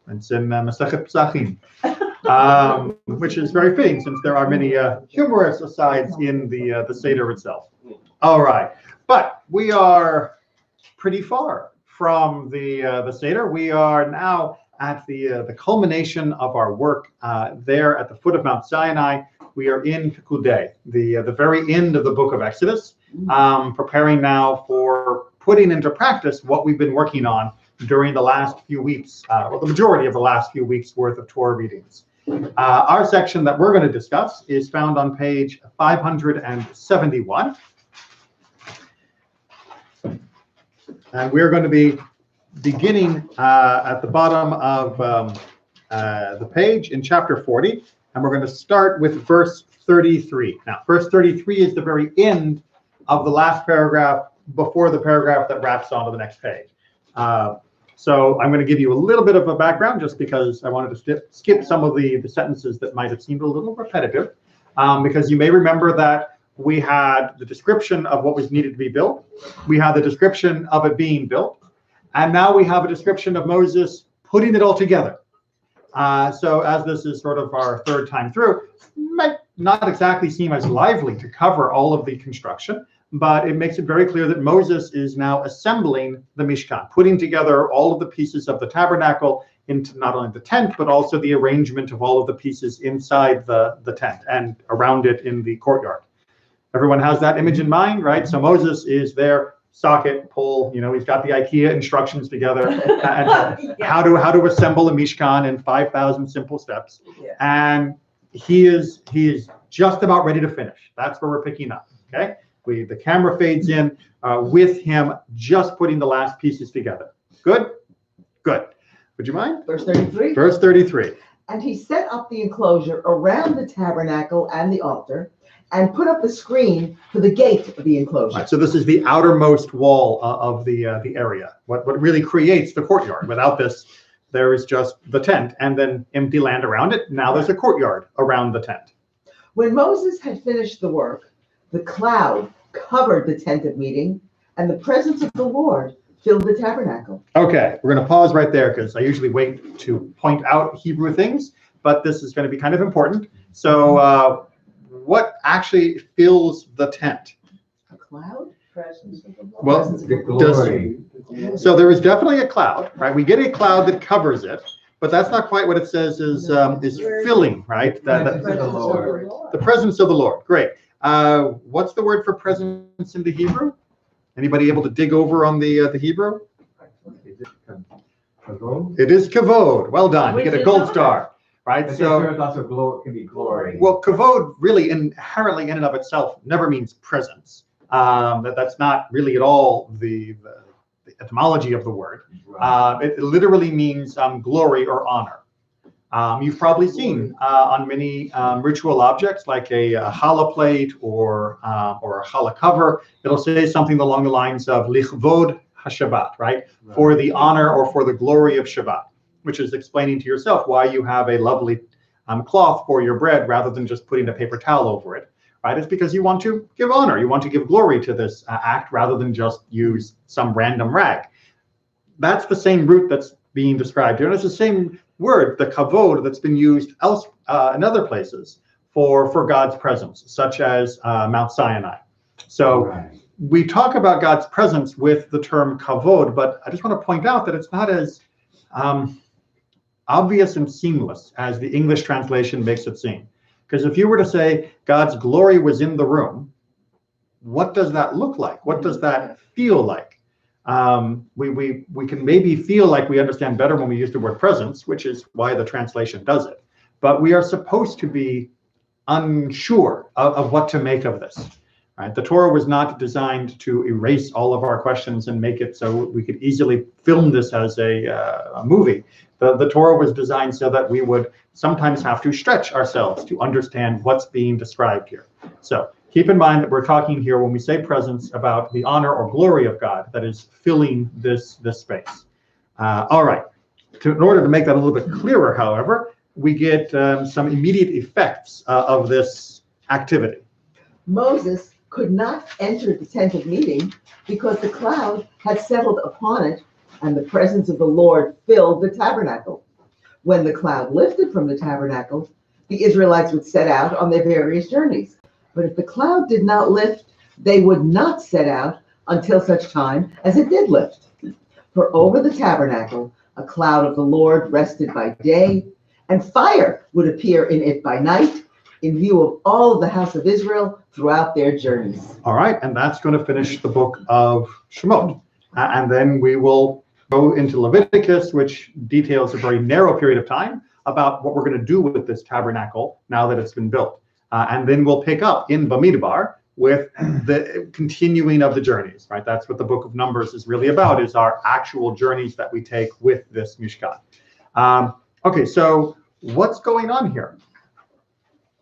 It's in Masechet Pesachim, which is very fitting since there are many humorous asides in the Seder itself. All right, but we are pretty far from the Seder. We are now at the culmination of our work there at the foot of Mount Sinai. We are in Pekudei, the very end of the book of Exodus, preparing now for putting into practice what we've been working on during the last few weeks, well, the majority of the last few weeks worth of Torah readings. Our section that we're going to discuss is found on page 571. And we're going to be beginning at the bottom of the page in chapter 40, and we're going to start with verse 33. Now, verse 33 is the very end of the last paragraph before the paragraph that wraps onto the next page. So I'm going to give you a little bit of a background just because I wanted to skip some of the sentences that might have seemed a little repetitive, because you may remember that we had the description of what was needed to be built. We had the description of it being built. And now we have a description of Moses putting it all together. So as this is sort of our third time through, might not exactly seem as lively to cover all of the construction, but it makes it very clear that Moses is now assembling the Mishkan, putting together all of the pieces of the tabernacle into not only the tent, but also the arrangement of all of the pieces inside the tent and around it in the courtyard. Everyone has that image in mind, right? So Moses is there, socket, pull, he's got the IKEA instructions together and how to assemble a Mishkan in 5,000 simple steps. Yeah. And he is just about ready to finish. That's where we're picking up, okay? The camera fades in with him just putting the last pieces together. Good? Good. Would you mind? Verse 33. Verse 33. And he set up the enclosure around the tabernacle and the altar, and put up the screen for the gate of the enclosure. Right, so this is the outermost wall of the area, what really creates the courtyard. Without this, there is just the tent and then empty land around it. Now there's a courtyard around the tent. When Moses had finished the work, the cloud covered the tent of meeting, and the presence of the Lord filled the tabernacle. Okay, we're going to pause right there because I usually wait to point out Hebrew things, but this is going to be kind of important. So what actually fills the tent? A cloud? Presence of the Lord. Well, the glory. So there is definitely a cloud, right? We get a cloud that covers it, but that's not quite what it says is filling, right? The presence of the Lord. The presence of the Lord. Great. What's the word for presence in the Hebrew? Anybody able to dig over on the Hebrew? It is kavod. Well done. You get a gold star. Right, so there's also can be glory. Well, kavod really inherently in and of itself never means presence. That's not really at all the etymology of the word. Right. It literally means glory or honor. You've probably seen on many ritual objects like a challah plate or a challah cover, it'll say something along the lines of lichvod haShabbat, right? For the honor or for the glory of Shabbat, which is explaining to yourself why you have a lovely cloth for your bread rather than just putting a paper towel over it, right? It's because you want to give honor, you want to give glory to this act rather than just use some random rag. That's the same root that's being described here, and it's the same word, the kavod, that's been used in other places for God's presence, such as Mount Sinai. So we talk about God's presence with the term kavod, but I just want to point out that it's not as obvious and seamless as the English translation makes it seem. Because if you were to say God's glory was in the room, what does that look like? What does that feel like? We can maybe feel like we understand better when we use the word presence, which is why the translation does it. But we are supposed to be unsure of what to make of this. Right? The Torah was not designed to erase all of our questions and make it so we could easily film this as a movie. The Torah was designed so that we would sometimes have to stretch ourselves to understand what's being described here. So keep in mind that we're talking here, when we say presence, about the honor or glory of God that is filling this space. All right. In order to make that a little bit clearer, however, we get some immediate effects of this activity. Moses could not enter the tent of meeting because the cloud had settled upon it and the presence of the Lord filled the tabernacle. When the cloud lifted from the tabernacle, the Israelites would set out on their various journeys. But if the cloud did not lift, they would not set out until such time as it did lift. For over the tabernacle, a cloud of the Lord rested by day, and fire would appear in it by night, in view of all of the house of Israel throughout their journeys. All right, and that's going to finish the book of Shemot. And then we will go into Leviticus, which details a very narrow period of time about what we're going to do with this tabernacle now that it's been built. And then we'll pick up in Bamidbar with the continuing of the journeys, right? That's what the book of Numbers is really about, is our actual journeys that we take with this Mishkan. Okay, so what's going on here?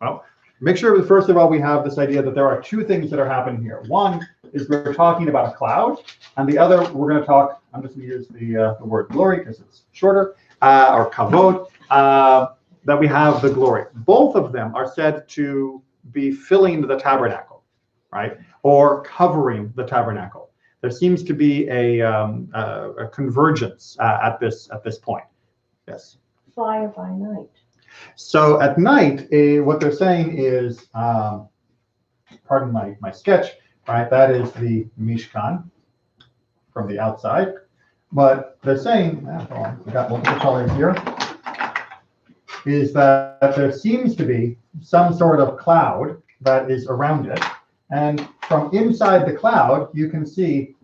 Well, make sure that first of all, we have this idea that there are two things that are happening here. One is we're talking about a cloud, and the other we're going to talk, I'm just going to use the word glory because it's shorter, or kavod, that we have the glory. Both of them are said to be filling the tabernacle, right? Or covering the tabernacle. There seems to be a convergence at this point. Yes. Fire by night. So at night, what they're saying is, pardon my sketch, right? That is the Mishkan from the outside. But they're saying, we got multiple colors here, is that there seems to be some sort of cloud that is around it. And from inside the cloud, you can see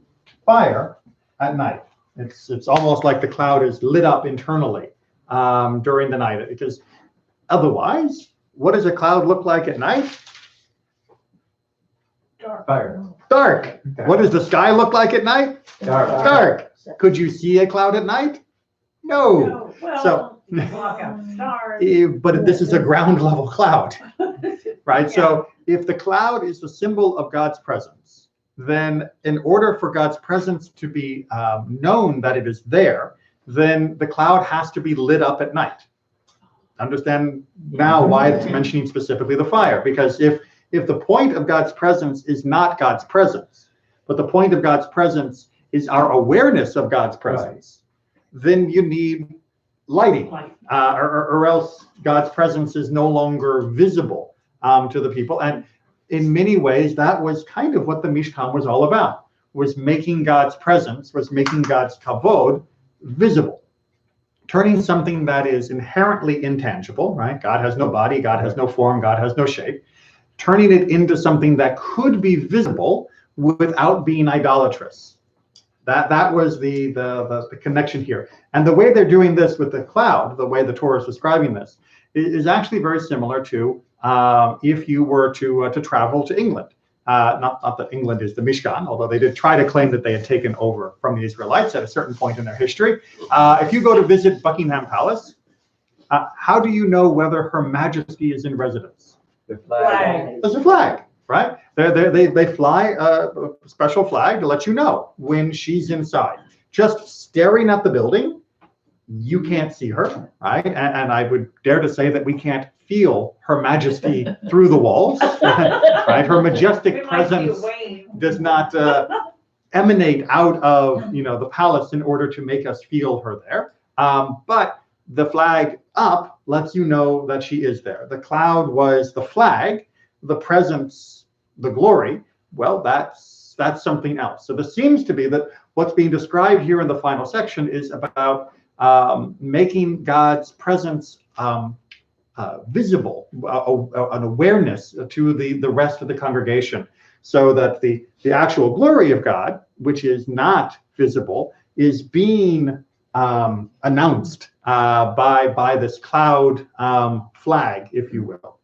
fire at night. It's almost like the cloud is lit up internally during the night, because otherwise, what does a cloud look like at night? Dark. Fire. Dark. Okay. What does the sky look like at night? Dark. Dark. Could you see a cloud at night? No. No, well, So- you block out stars. But this is a ground level cloud, right? Yeah. So if the cloud is the symbol of God's presence, then in order for God's presence to be known that it is there, then the cloud has to be lit up at night. Understand now why it's mentioning specifically the fire, because if the point of God's presence is not God's presence, but the point of God's presence is our awareness of God's presence, then you need lighting, or else God's presence is no longer visible to the people. And in many ways, that was kind of what the Mishkan was all about, was making God's presence, was making God's kavod visible, turning something that is inherently intangible, right? God has no body, God has no form, God has no shape, turning it into something that could be visible without being idolatrous. That was the connection here. And the way they're doing this with the cloud, the way the Torah is describing this, is actually very similar to if you were to travel to England. Not that England is the Mishkan, although they did try to claim that they had taken over from the Israelites at a certain point in their history. If you go to visit Buckingham Palace, how do you know whether Her Majesty is in residence? The flag. There's a flag, right? They fly a special flag to let you know when she's inside. Just staring at the building, you can't see her, right? And I would dare to say that we can't feel Her Majesty through the walls, right? Her majestic presence does not emanate out of the palace in order to make us feel her there. But the flag up lets you know that she is there. The cloud was the flag, the presence, the glory. Well, that's something else. So this seems to be that what's being described here in the final section is about making God's presence visible, an awareness to the rest of the congregation, so that the actual glory of God, which is not visible, is being announced by this cloud flag, if you will.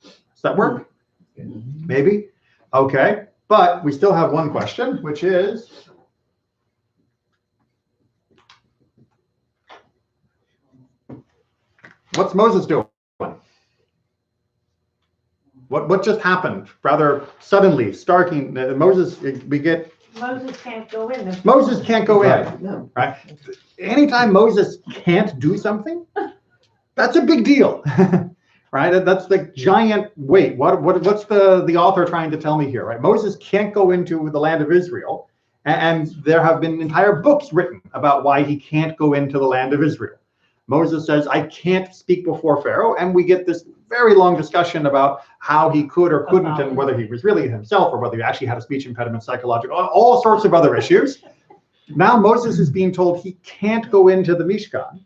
Does that work? Maybe? Okay. But we still have one question, which is, what's Moses doing? What just happened? Rather suddenly, Moses can't go in. Moses can't go in, No. right? Anytime Moses can't do something, that's a big deal, right? That's the giant weight. What's the author trying to tell me here, right? Moses can't go into the land of Israel, and there have been entire books written about why he can't go into the land of Israel. Moses says, I can't speak before Pharaoh. And we get this very long discussion about how he could or couldn't, and whether he was really himself or whether he actually had a speech impediment, psychological, all sorts of other issues. Now Moses is being told he can't go into the Mishkan.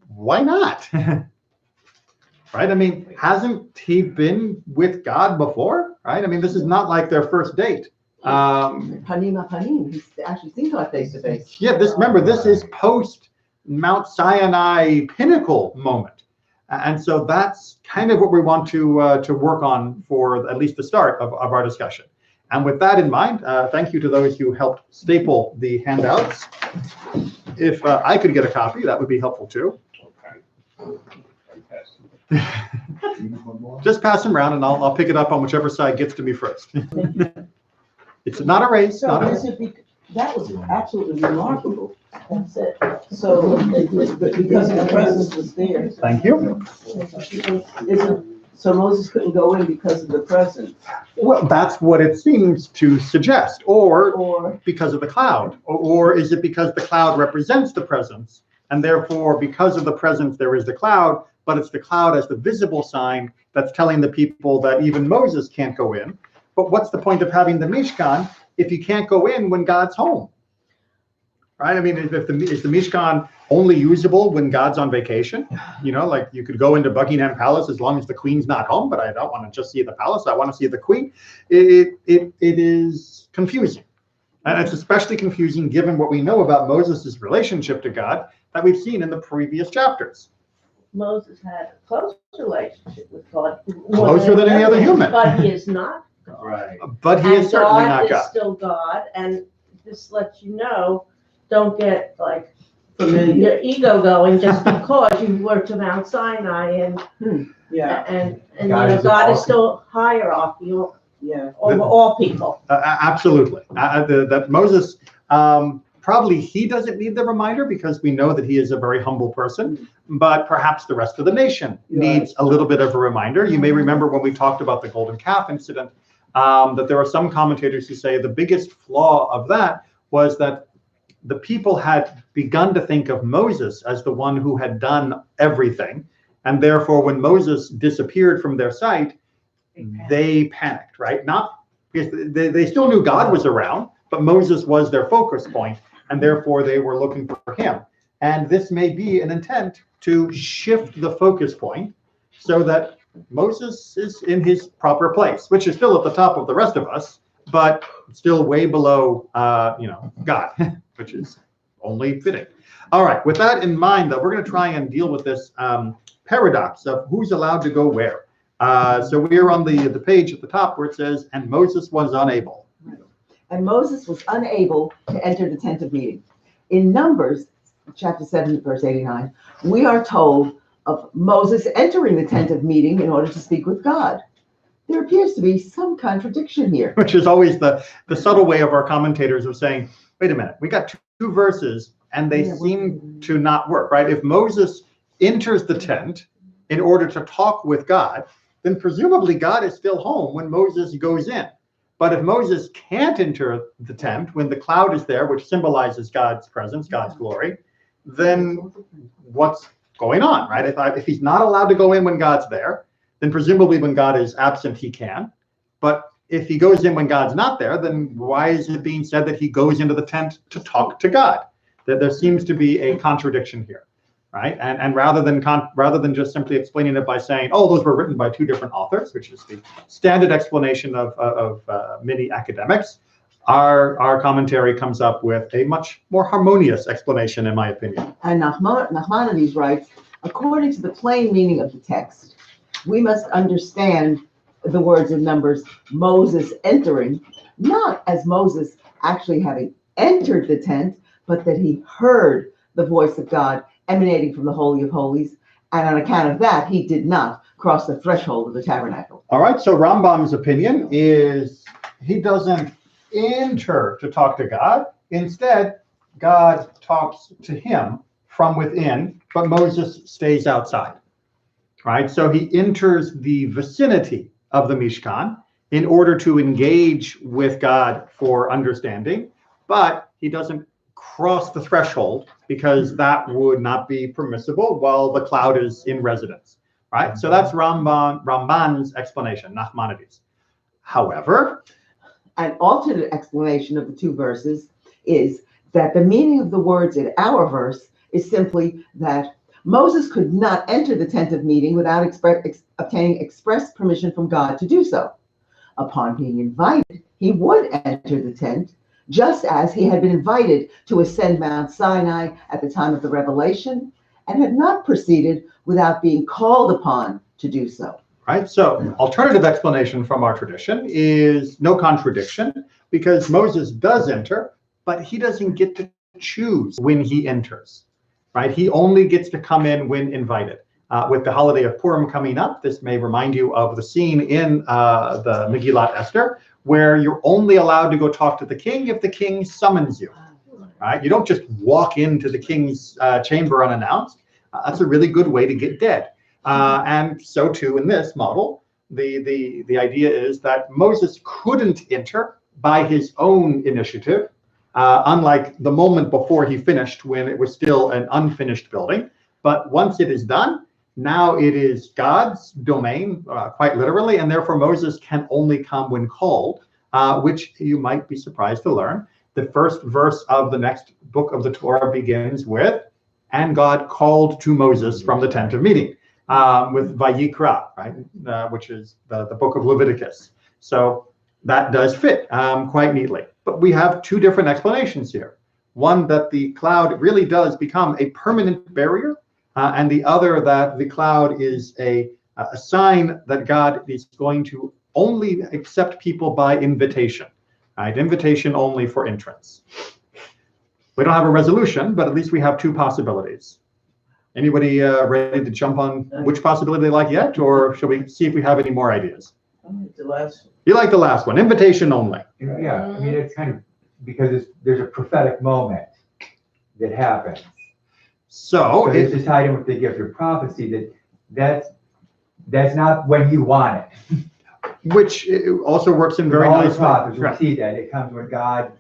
Why not? Right? I mean, hasn't he been with God before? Right? I mean, this is not like their first date. Panim Panim. He's actually seen God face to face. Yeah, remember, this is post Mount Sinai pinnacle moment. And so that's kind of what we want to work on for at least the start of our discussion. And with that in mind, thank you to those who helped staple the handouts. If I could get a copy, that would be helpful too. Just pass them around and I'll pick it up on whichever side gets to me first. It's not a race. So Not a is race. it that was absolutely remarkable. That's it. So because the presence was there. Thank you. So Moses couldn't go in because of the presence, Well, that's what it seems to suggest. Or or because of the cloud? Or is it because the cloud represents the presence, and therefore because of the presence there is the cloud, but it's the cloud as the visible sign that's telling the people that even Moses can't go in? But what's the point of having the Mishkan if you can't go in when God's home? Right? I mean, is the Mishkan only usable when God's on vacation? You know, like you could go into Buckingham Palace as long as the Queen's not home, but I don't want to just see the palace. I want to see the Queen. It is confusing. And it's especially confusing given what we know about Moses' relationship to God that we've seen in the previous chapters. Moses had a close relationship with God. Closer than any other human. But he is not God. Right. But he is certainly not God is God. still God, and this lets you know, don't get like familiar. your ego going just because you were to Mount Sinai and Yeah, and God you know, is God is awesome. still hierarchy yeah. over all people. Absolutely. That Moses, probably he doesn't need the reminder because we know that he is a very humble person, but perhaps the rest of the nation needs a little bit of a reminder. You may remember when we talked about the golden calf incident, that there are some commentators who say the biggest flaw of that was that the people had begun to think of Moses as the one who had done everything. And therefore, when Moses disappeared from their sight, they panicked, right? Not because they still knew God was around, but Moses was their focus point, and therefore they were looking for him. And this may be an intent to shift the focus point so that Moses is in his proper place, which is still at the top of the rest of us, but still way below, God, which is only fitting. All right, with that in mind, though, we're going to try and deal with this paradox of who's allowed to go where. So we're on the page at the top where it says, and Moses was unable. And Moses was unable to enter the tent of meeting. In Numbers, chapter 7, verse 89, we are told of Moses entering the tent of meeting in order to speak with God. There appears to be some contradiction here. Which is always the subtle way of our commentators of saying, wait a minute, we got two verses and they seem to not work, right? If Moses enters the tent in order to talk with God, then presumably God is still home when Moses goes in. But if Moses can't enter the tent when the cloud is there, which symbolizes God's presence, God's glory, then what's going on, right? If he's not allowed to go in when God's there, then presumably when God is absent, he can. But if he goes in when God's not there, then why is it being said that he goes into the tent to talk to God? That there seems to be a contradiction here, right? And rather than just simply explaining it by saying, oh, those were written by two different authors, which is the standard explanation of many academics, our commentary comes up with a much more harmonious explanation, in my opinion. And Nachmanides writes, according to the plain meaning of the text, we must understand the words in Numbers, Moses entering, not as Moses actually having entered the tent, but that he heard the voice of God emanating from the Holy of Holies. And on account of that, he did not cross the threshold of the tabernacle. All right, so Rambam's opinion is he doesn't enter to talk to God. Instead, God talks to him from within, but Moses stays outside. Right, so he enters the vicinity of the Mishkan in order to engage with God for understanding, but he doesn't cross the threshold because that would not be permissible while the cloud is in residence, right? So that's Ramban's explanation, Nachmanides. However, An alternate explanation of the two verses is that the meaning of the words in our verse is simply that Moses could not enter the tent of meeting without obtaining express permission from God to do so. Upon being invited, he would enter the tent, just as he had been invited to ascend Mount Sinai at the time of the revelation, and had not proceeded without being called upon to do so. right? So alternative explanation from our tradition is no contradiction, because Moses does enter, but he doesn't get to choose when he enters, right? He only gets to come in when invited. With the holiday of Purim coming up, this may remind you of the scene in the Megillat Esther, where you're only allowed to go talk to the king if the king summons you, right? You don't just walk into the king's chamber unannounced. That's a really good way to get dead. And so too in this model, the idea is that Moses couldn't enter by his own initiative, unlike the moment before he finished when it was still an unfinished building. But once it is done, now it is God's domain, quite literally, and therefore Moses can only come when called, which you might be surprised to learn. The first verse of the next book of the Torah begins with, "And God called to Moses from the tent of meeting," with Vayikra, right, which is the book of Leviticus. So that does fit quite neatly. But we have two different explanations here. One, that the cloud really does become a permanent barrier, and the other, that the cloud is a sign that God is going to only accept people by invitation, right? Invitation only for entrance. We don't have a resolution, but at least we have two possibilities. Anybody ready to jump on which possibility they like yet, or should we see if we have any more ideas? The last. You like the last one, invitation only. Yeah, I mean, it's kind of, because there's a prophetic moment that happens. So This is tied in with the gift of prophecy, that's not when you want it. which also works in very All the nice prophets, ways. we see that, it comes when God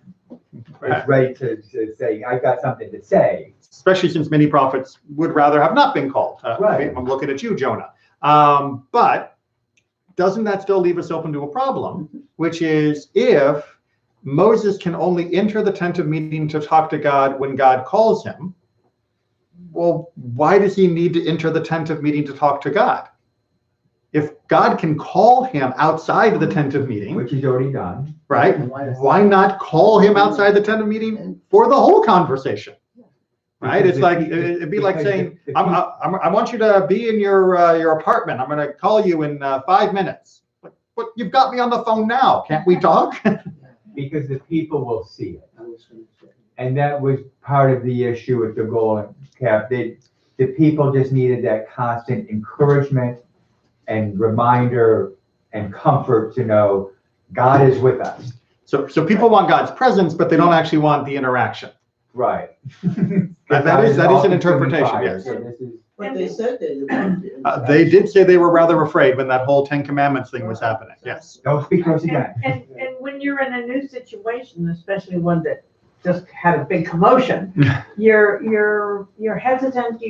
is ready to say, I've got something to say. Especially since many prophets would rather have not been called. Right. I'm looking at you, Jonah. But doesn't that still leave us open to a problem, which is if Moses can only enter the tent of meeting to talk to God when God calls him, well, why does he need to enter the tent of meeting to talk to God? If God can call him outside of the tent of meeting, Which he's already done. right? Why not call him outside the tent of meeting for the whole conversation? Right? It's like, it'd be like saying, I want you to be in your apartment. I'm going to call you in 5 minutes. But you've got me on the phone now. Can't we talk? Because the people will see it. And that was part of the issue with the golden calf. The people just needed that constant encouragement and reminder and comfort to know God is with us. So people want God's presence, but they don't actually want the interaction. Right. That is an interpretation, yes. So this is, But they said they. They did say they were rather afraid when that whole Ten Commandments thing was happening. Yes. don't speak to us again. And when you're in a new situation, especially one that just had a big commotion, you're hesitant.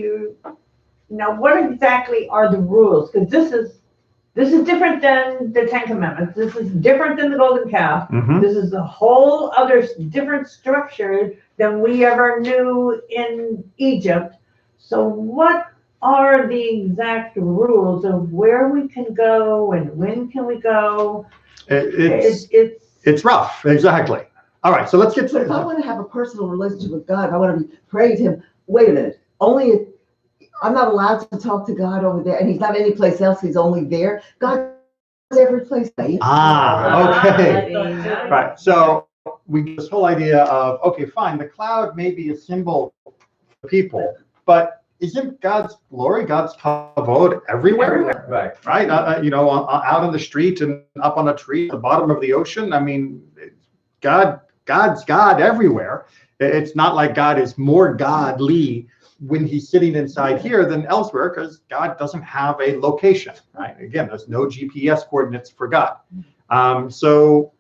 Now, what exactly are the rules? Because this is different than the Ten Commandments. This is different than the golden calf. Mhm. This is a whole other different structure than we ever knew in Egypt. So what are the exact rules of where we can go and when can we go? It's rough, exactly. All right, so let's get So if I to want to have a personal relationship with God, if I want to be praying to him, wait a minute, I'm not allowed to talk to God over there, and he's not any place else, he's only there. God is every place. okay. Right. Right, so we get this whole idea of, okay, fine, the cloud may be a symbol for people, but isn't God's glory, God's kavod everywhere? Right. Right, out on the street and up on a tree at the bottom of the ocean. I mean, God's God everywhere. It's not like God is more godly when he's sitting inside here than elsewhere, because God doesn't have a location, right? Again, there's no GPS coordinates for God. So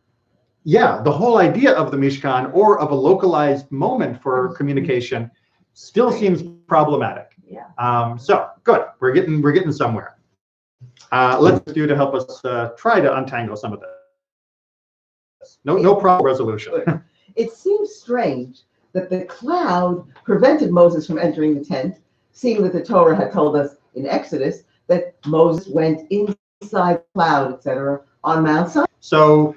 yeah, the whole idea of the Mishkan or of a localized moment for communication still seems problematic. Yeah. So good, we're getting somewhere. Let's do to help us try to untangle some of this. No problem resolution. It seems strange that the cloud prevented Moses from entering the tent, seeing that the Torah had told us in Exodus that Moses went inside the cloud, etc., on Mount Sinai. So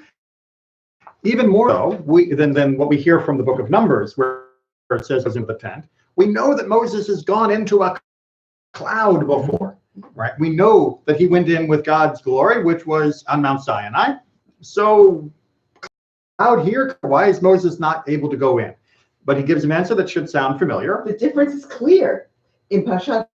even more so than what we hear from the book of Numbers, where it says in the tent, we know that Moses has gone into a cloud before, right? We know that he went in with God's glory, which was on Mount Sinai. So out here, why is Moses not able to go in? But he gives an answer that should sound familiar. The difference is clear. In Parshat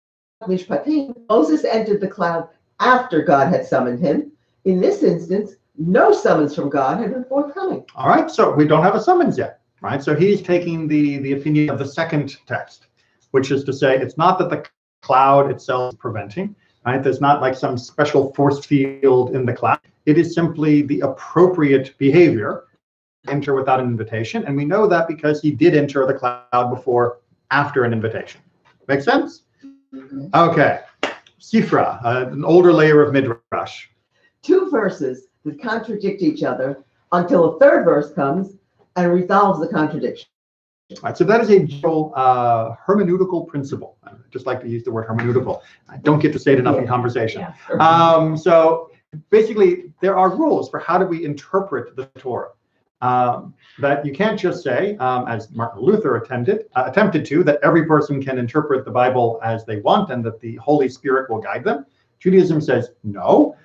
Mishpatim, Moses entered the cloud after God had summoned him. In this instance, no summons from God had been forthcoming. All right, so we don't have a summons yet, right? So he's taking the opinion of the second text, which is to say it's not that the cloud itself is preventing, right? There's not like some special force field in the cloud. It is simply the appropriate behavior to enter without an invitation. And we know that because he did enter the cloud before, after an invitation. Make sense? Okay. Sifra, an older layer of Midrash. Two verses that contradict each other until a third verse comes and resolves the contradiction. All right, so that is a general hermeneutical principle. I just like to use the word hermeneutical. I don't get to say it enough in conversation. Yeah. So basically, there are rules for how do we interpret the Torah. That you can't just say, as Martin Luther attempted to, that every person can interpret the Bible as they want and that the Holy Spirit will guide them. Judaism says no,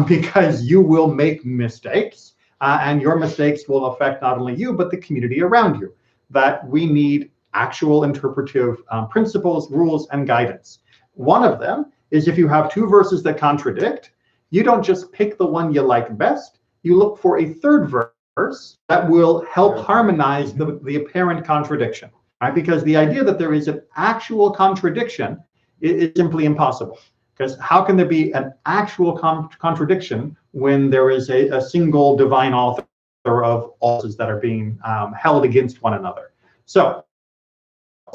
because you will make mistakes, and your mistakes will affect not only you, but the community around you. That we need actual interpretive principles, rules, and guidance. One of them is if you have two verses that contradict, you don't just pick the one you like best, you look for a third verse that will help harmonize the apparent contradiction, right? Because the idea that there is an actual contradiction is simply impossible. Because how can there be an actual contradiction when there is a single divine author of all that are being held against one another? So,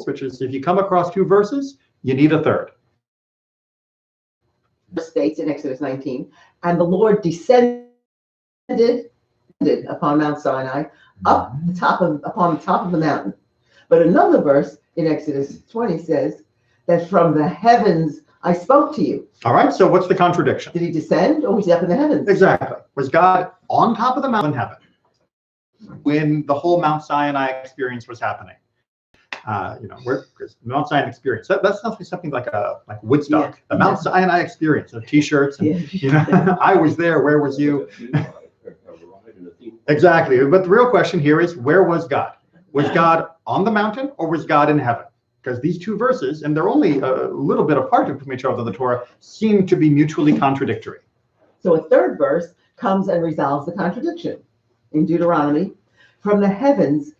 which is if you come across two verses, you need a third. States in Exodus 19, and the Lord descended upon Mount Sinai, upon the top of the mountain. But another verse in Exodus 20 says that from the heavens I spoke to you. All right, so what's the contradiction? Did he descend or was he up in the heavens? Exactly. Was God on top of the mountain in heaven when the whole Mount Sinai experience was happening? Mount Sinai experience. That's something like Woodstock, the Mount Sinai experience, the T-shirts. And, I was there. Where was you? Exactly. But the real question here is, where was God? Was God on the mountain or was God in heaven? Because these two verses, and they're only a little bit apart from each other in the Torah, seem to be mutually contradictory. So a third verse comes and resolves the contradiction. In Deuteronomy, from the heavens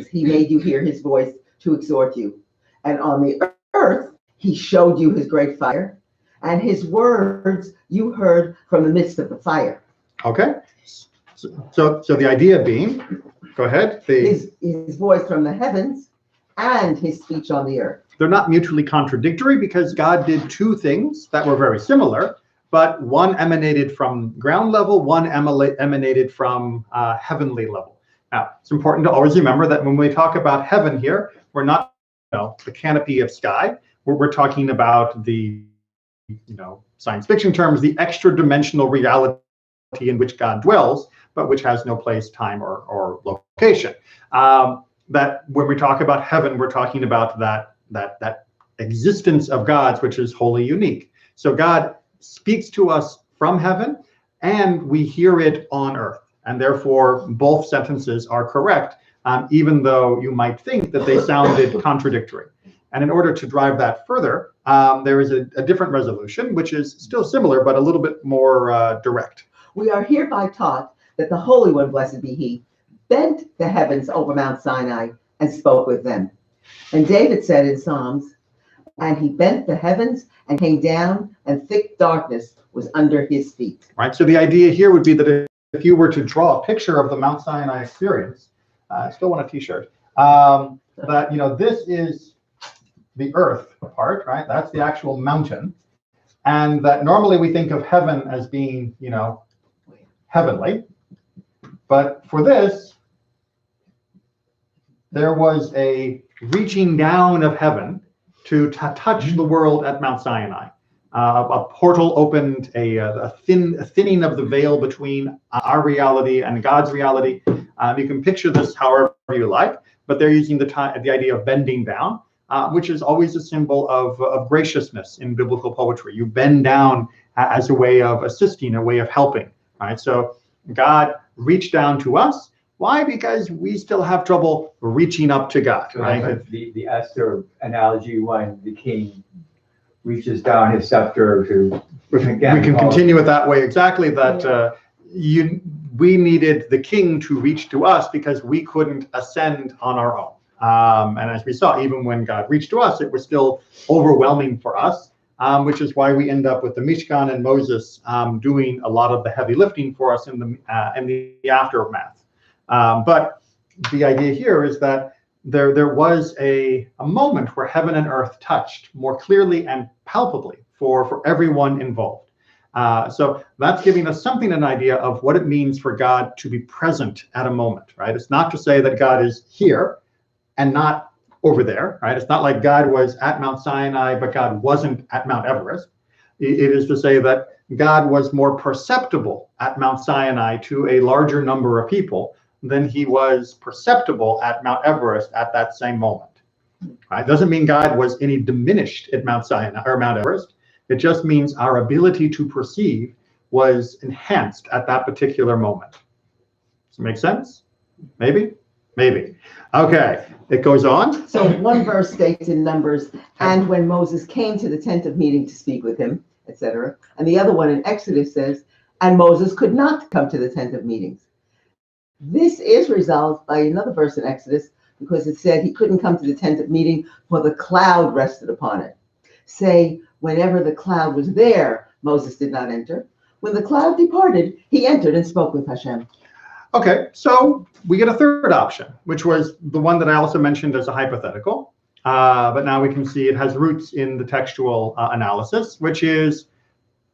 he made you hear his voice to exhort you. And on the earth he showed you his great fire, and his words you heard from the midst of the fire. Okay. So the idea being, go ahead. His voice from the heavens and his speech on the earth. They're not mutually contradictory because God did two things that were very similar, but one emanated from ground level, one emanated from heavenly level. Now, it's important to always remember that when we talk about heaven here, we're not the canopy of sky. We're talking about the science fiction terms, the extra dimensional reality in which God dwells, but which has no place, time, or location. That when we talk about heaven, we're talking about that existence of God's, which is wholly unique. So God speaks to us from heaven, and we hear it on earth. And therefore, both sentences are correct, even though you might think that they sounded contradictory. And in order to drive that further, there is a different resolution, which is still similar, but a little bit more direct. We are hereby taught that the Holy One, blessed be he, bent the heavens over Mount Sinai and spoke with them. And David said in Psalms, and he bent the heavens and came down, and thick darkness was under his feet. Right. So the idea here would be that if you were to draw a picture of the Mount Sinai experience, I still want a t-shirt, that, this is the earth part, right? That's the actual mountain. And that normally we think of heaven as being, heavenly. But for this, there was a reaching down of heaven to touch the world at Mount Sinai. A portal opened, a thinning of the veil between our reality and God's reality. You can picture this however you like, but they're using the idea of bending down, which is always a symbol of graciousness in biblical poetry. You bend down as a way of assisting, a way of helping. Right? So God reached down to us. Why? Because we still have trouble reaching up to God. So right? that's like the Esther analogy when the king reaches down his scepter to. We can continue it that way exactly. That we needed the king to reach to us because we couldn't ascend on our own. And as we saw, even when God reached to us, it was still overwhelming for us, which is why we end up with the Mishkan and Moses doing a lot of the heavy lifting for us in the aftermath. But the idea here is that there was a moment where heaven and earth touched more clearly and palpably for everyone involved. So that's giving us an idea of what it means for God to be present at a moment, right? It's not to say that God is here and not over there, right? It's not like God was at Mount Sinai, but God wasn't at Mount Everest. It is to say that God was more perceptible at Mount Sinai to a larger number of people than he was perceptible at Mount Everest at that same moment. Right? Doesn't mean God was any diminished at Mount Sinai or Mount Everest. It just means our ability to perceive was enhanced at that particular moment. Does it make sense? Maybe? Maybe. Okay, it goes on. So one verse states in Numbers, and when Moses came to the tent of meeting to speak with him, etc. And the other one in Exodus says, and Moses could not come to the tent of meetings. This is resolved by another verse in Exodus because it said he couldn't come to the tent of meeting for the cloud rested upon it. Say, whenever the cloud was there, Moses did not enter. When the cloud departed, he entered and spoke with Hashem. Okay, so we get a third option, which was the one that I also mentioned as a hypothetical. But now we can see it has roots in the textual analysis, which is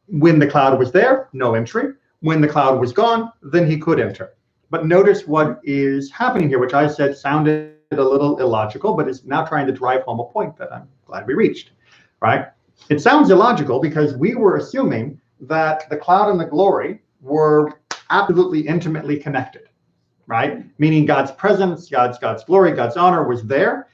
when the cloud was there, no entry. When the cloud was gone, then he could enter. But notice what is happening here, which I said sounded a little illogical, but is now trying to drive home a point that I'm glad we reached, right? It sounds illogical because we were assuming that the cloud and the glory were absolutely intimately connected, right? Meaning God's presence, God's glory, God's honor was there,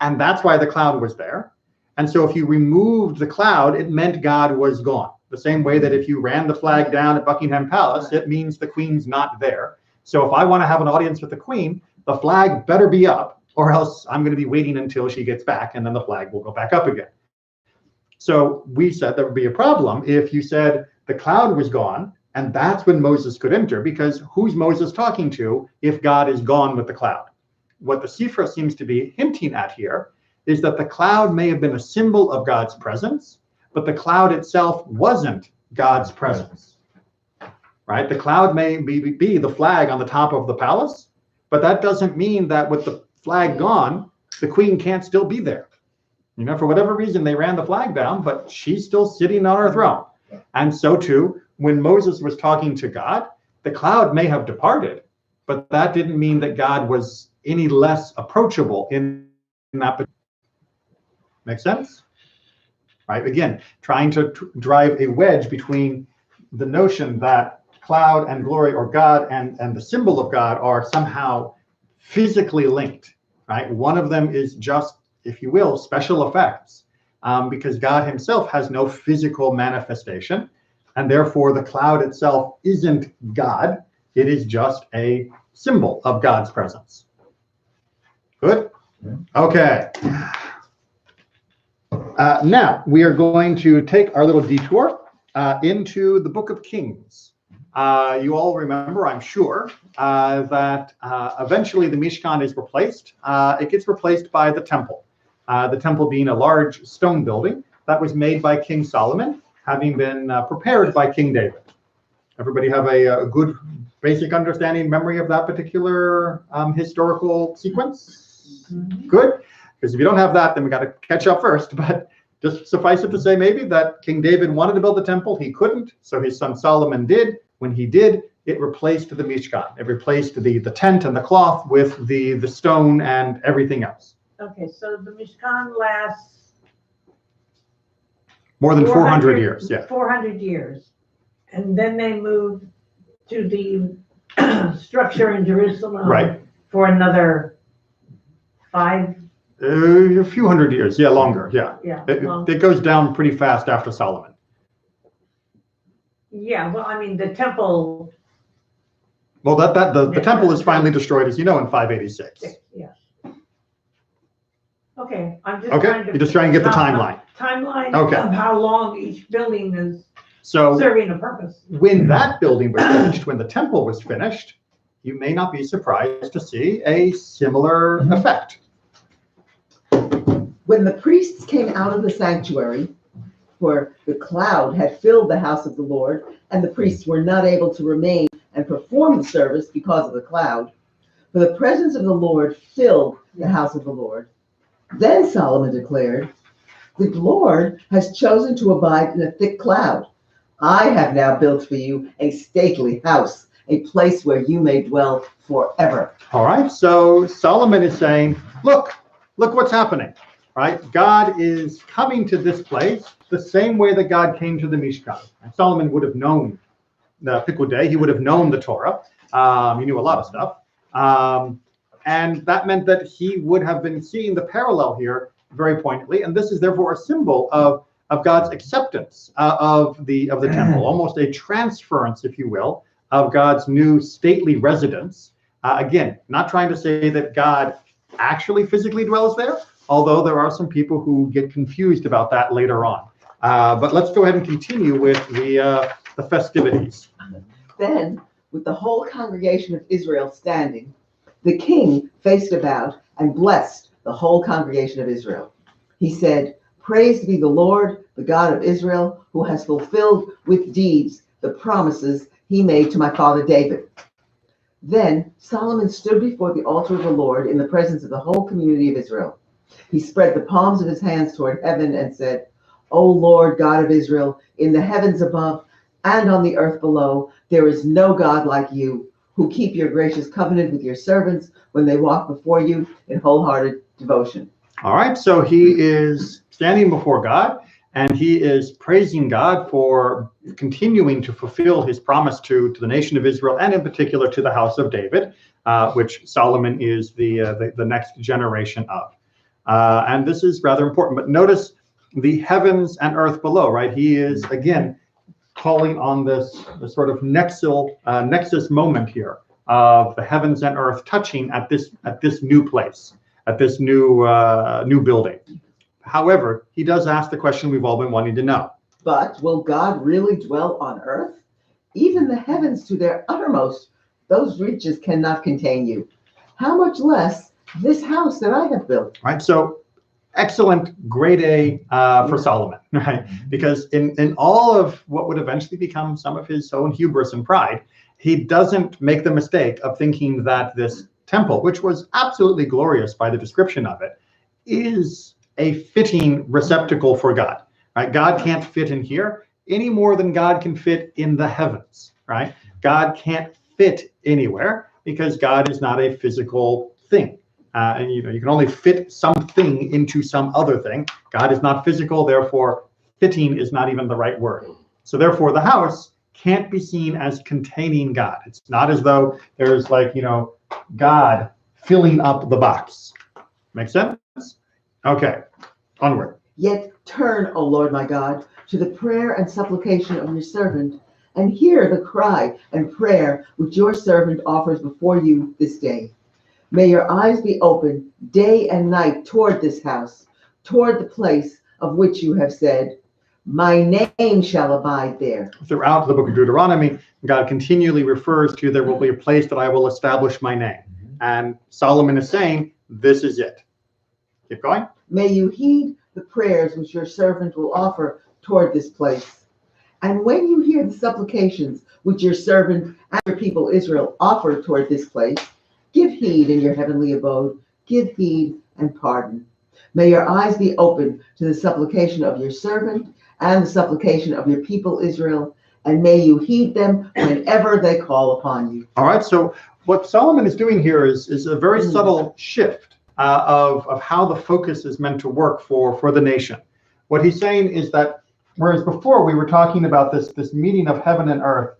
and that's why the cloud was there. And so if you removed the cloud, it meant God was gone. The same way that if you ran the flag down at Buckingham Palace, it means the Queen's not there. So if I want to have an audience with the Queen, the flag better be up, or else I'm going to be waiting until she gets back, and then the flag will go back up again. So we said there would be a problem if you said the cloud was gone, and that's when Moses could enter, because who's Moses talking to if God is gone with the cloud? What the Sifra seems to be hinting at here is that the cloud may have been a symbol of God's presence, but the cloud itself wasn't God's presence. Right? The cloud may be the flag on the top of the palace, but that doesn't mean that with the flag gone, the Queen can't still be there. For whatever reason, they ran the flag down, but she's still sitting on her throne. And so too, when Moses was talking to God, the cloud may have departed, but that didn't mean that God was any less approachable in that. Make sense? Right? Again, trying to drive a wedge between the notion that cloud and glory, or God and the symbol of God, are somehow physically linked, right? One of them is just, if you will, special effects, because God himself has no physical manifestation, and therefore the cloud itself isn't God. It is just a symbol of God's presence. Good? Okay. Now we are going to take our little detour into the Book of Kings. You all remember, I'm sure, that eventually the Mishkan is replaced. It gets replaced by the temple being a large stone building that was made by King Solomon, having been prepared by King David. Everybody have a good basic understanding, memory of that particular historical sequence? Good, because if you don't have that, then we got to catch up first. But just suffice it to say maybe that King David wanted to build the temple. He couldn't, so his son Solomon did. When he did, it replaced the Mishkan. It replaced the tent and the cloth with the stone and everything else. Okay, so the Mishkan lasts More than 400 years, yeah. 400 years. And then they moved to the structure in Jerusalem. Right. For another 5. A few hundred years, yeah, longer, yeah. Yeah. It goes down pretty fast after Solomon. Yeah, well, I mean, the temple. Well, the temple is finally destroyed, as you know, in 586. Yes. Okay, I'm just Okay, trying to. you're just trying to get the timeline. Timeline Okay. of how long each building is So serving a purpose. when that building was finished, when the temple was finished, you may not be surprised to see a similar effect. When the priests came out of the sanctuary, for the cloud had filled the house of the Lord, and the priests were not able to remain and perform the service because of the cloud, for the presence of the Lord filled the house of the Lord. Then Solomon declared, "The Lord has chosen to abide in a thick cloud. I have now built for you a stately house, a place where you may dwell forever." All right, so Solomon is saying, look what's happening, right? God is coming to this place the same way that God came to the Mishkan. And Solomon would have known the Pekudei, he would have known the Torah. He knew a lot of stuff. And that meant that he would have been seeing the parallel here very poignantly. And this is therefore a symbol of God's acceptance of the temple, almost a transference, if you will, of God's new stately residence. Again, not trying to say that God actually physically dwells there, although there are some people who get confused about that later on. But let's go ahead and continue with the festivities. Then, with the whole congregation of Israel standing, the king faced about and blessed the whole congregation of Israel. He said, "Praised be the Lord, the God of Israel, who has fulfilled with deeds the promises he made to my father David." Then Solomon stood before the altar of the Lord in the presence of the whole community of Israel. He spread the palms of his hands toward heaven and said, "O Lord God of Israel, in the heavens above and on the earth below, there is no God like you, who keep your gracious covenant with your servants when they walk before you in wholehearted devotion." All right, so he is standing before God, and he is praising God for continuing to fulfill his promise to the nation of Israel, and in particular to the house of David, which Solomon is the next generation of. And this is rather important. But notice the heavens and earth below, right? He is, again, calling on this sort of nexus moment here of the heavens and earth touching at this new place, at this new building. However, he does ask the question we've all been wanting to know. But will God really dwell on earth? Even the heavens to their uttermost, those reaches cannot contain you. How much less this house that I have built? Right, so excellent, grade A for Solomon, right? Because in all of what would eventually become some of his own hubris and pride, he doesn't make the mistake of thinking that this temple, which was absolutely glorious by the description of it, is a fitting receptacle for God, right? God can't fit in here any more than God can fit in the heavens, right? God can't fit anywhere because God is not a physical thing. And you can only fit something into some other thing. God is not physical, therefore fitting is not even the right word. So therefore the house can't be seen as containing God. It's not as though there's God filling up the box. Make sense? Okay, onward. Yet turn, O Lord my God, to the prayer and supplication of your servant, and hear the cry and prayer which your servant offers before you this day. May your eyes be open day and night toward this house, toward the place of which you have said, my name shall abide there. Throughout the book of Deuteronomy, God continually refers to there will be a place that I will establish my name. And Solomon is saying, this is it. Keep going. May you heed the prayers which your servant will offer toward this place. And when you hear the supplications which your servant and your people Israel offer toward this place, give heed in your heavenly abode, give heed and pardon. May your eyes be open to the supplication of your servant and the supplication of your people Israel, and may you heed them whenever they call upon you. All right, so what Solomon is doing here is a very subtle shift of how the focus is meant to work for the nation. What he's saying is that whereas before we were talking about this meeting of heaven and earth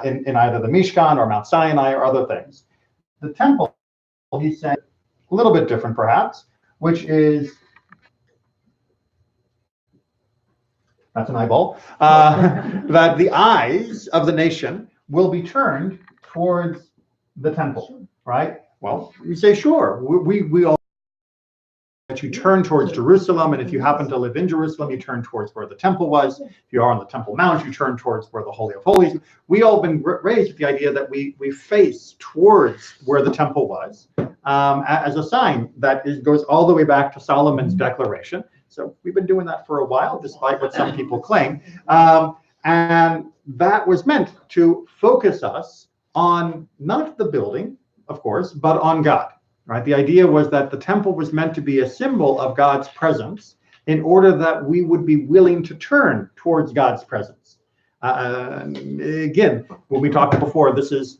in either the Mishkan or Mount Sinai or other things, the temple, he's saying a little bit different perhaps, which is, that's an eyeball, that the eyes of the nation will be turned towards the temple, right? Well, you say, sure, we all, that you turn towards Jerusalem, and if you happen to live in Jerusalem, you turn towards where the temple was. If you are on the Temple Mount, you turn towards where the Holy of Holies. We all been raised with the idea that we face towards where the temple was as a sign that goes all the way back to Solomon's declaration. So we've been doing that for a while, despite what some people claim. And that was meant to focus us on not the building, of course, but on God. Right? The idea was that the temple was meant to be a symbol of God's presence in order that we would be willing to turn towards God's presence. Again, when we talked before, this is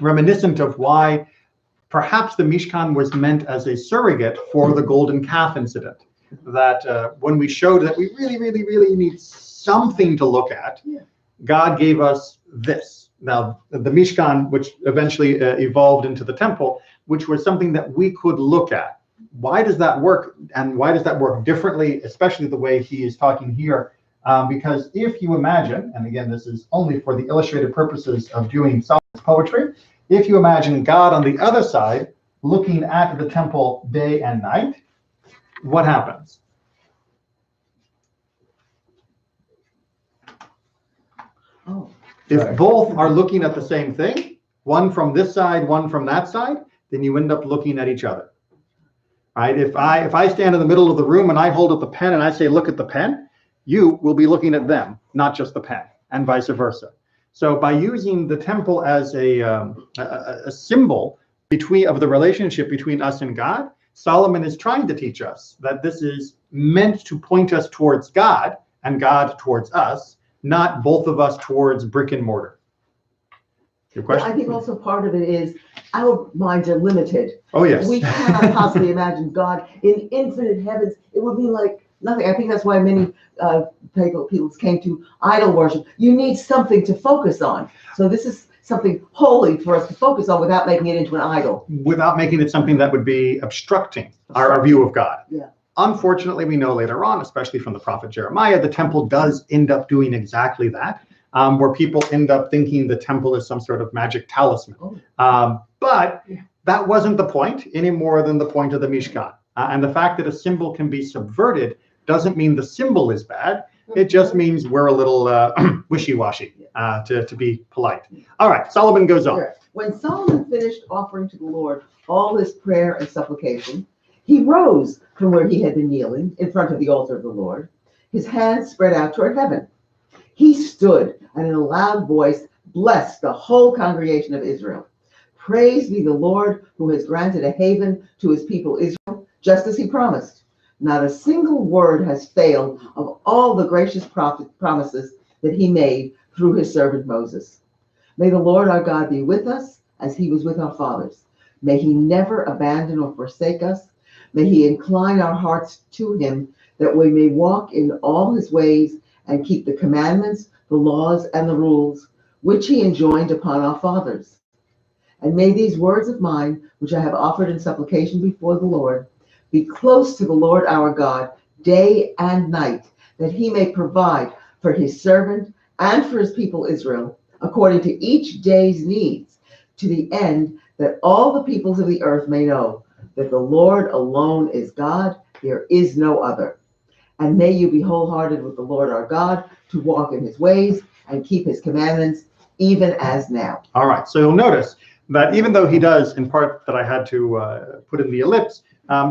reminiscent of why perhaps the Mishkan was meant as a surrogate for the golden calf incident. That when we showed that we really need something to look at, God gave us this. Now, the Mishkan, which eventually evolved into the temple, which was something that we could look at. Why does that work? And why does that work differently, especially the way he is talking here? Because if you imagine, and again, this is only for the illustrated purposes of doing Solomon's poetry, if you imagine God on the other side looking at the temple day and night, what happens? Oh. If both are looking at the same thing, one from this side, one from that side, then you end up looking at each other. Right? If I stand in the middle of the room and I hold up the pen and I say, look at the pen, you will be looking at them, not just the pen, and vice versa. So by using the temple as a symbol of the relationship between us and God, Solomon is trying to teach us that this is meant to point us towards God and God towards us, not both of us towards brick and mortar. Your question? I think also part of it is our minds are limited. Oh, yes. We cannot possibly imagine God in infinite heavens. It would be like nothing. I think that's why many people came to idol worship. You need something to focus on. So this is something holy for us to focus on without making it into an idol. Without making it something that would be obstructing our view of God. Yeah. Unfortunately, we know later on, especially from the prophet Jeremiah, the temple does end up doing exactly that, where people end up thinking the temple is some sort of magic talisman. But that wasn't the point any more than the point of the Mishkan. And the fact that a symbol can be subverted doesn't mean the symbol is bad. It just means we're a little wishy-washy, to be polite. All right, Solomon goes on. When Solomon finished offering to the Lord all his prayer and supplication, he rose from where he had been kneeling in front of the altar of the Lord, his hands spread out toward heaven. He stood and in a loud voice blessed the whole congregation of Israel. Praise be the Lord who has granted a haven to his people Israel, just as he promised. Not a single word has failed of all the gracious promises that he made through his servant Moses. May the Lord our God be with us as he was with our fathers. May he never abandon or forsake us. May he incline our hearts to him that we may walk in all his ways and keep the commandments, the laws, and the rules which he enjoined upon our fathers. And may these words of mine, which I have offered in supplication before the Lord, be close to the Lord our God day and night, that he may provide for his servant and for his people Israel, according to each day's needs, to the end that all the peoples of the earth may know that the Lord alone is God, there is no other. And may you be wholehearted with the Lord our God, to walk in his ways and keep his commandments, even as now. All right, so you'll notice that even though he does, in part that I had to put in the ellipse,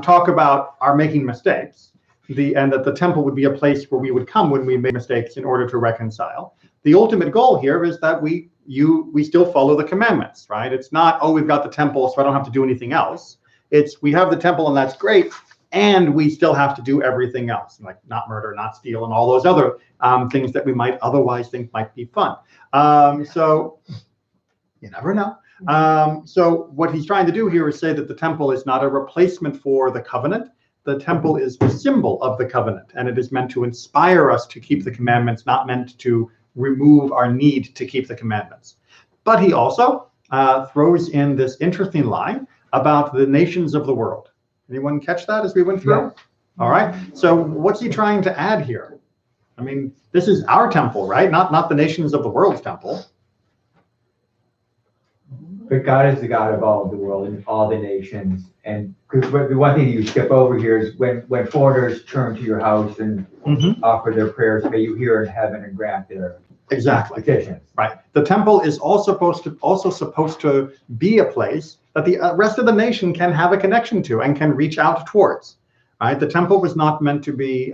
talk about our making mistakes, and that the temple would be a place where we would come when we made mistakes in order to reconcile. The ultimate goal here is that we we still follow the commandments, right? It's not, oh, we've got the temple, so I don't have to do anything else. It's we have the temple and that's great, and we still have to do everything else, like not murder, not steal, and all those other things that we might otherwise think might be fun. So you never know. So what he's trying to do here is say that the temple is not a replacement for the covenant. The temple is the symbol of the covenant, and it is meant to inspire us to keep the commandments, not meant to remove our need to keep the commandments. But he also throws in this interesting line about the nations of the world. Anyone catch that as we went through? Yeah. All right. So what's he trying to add here? I mean, this is our temple, right? Not the nations of the world's temple. But God is the God of all of the world and all the nations. And because the one thing you skip over here is when foreigners turn to your house and offer their prayers, may you hear in heaven and grant their petitions. Right. The temple is also supposed to be a place that the rest of the nation can have a connection to and can reach out towards. Right. The temple was not meant to be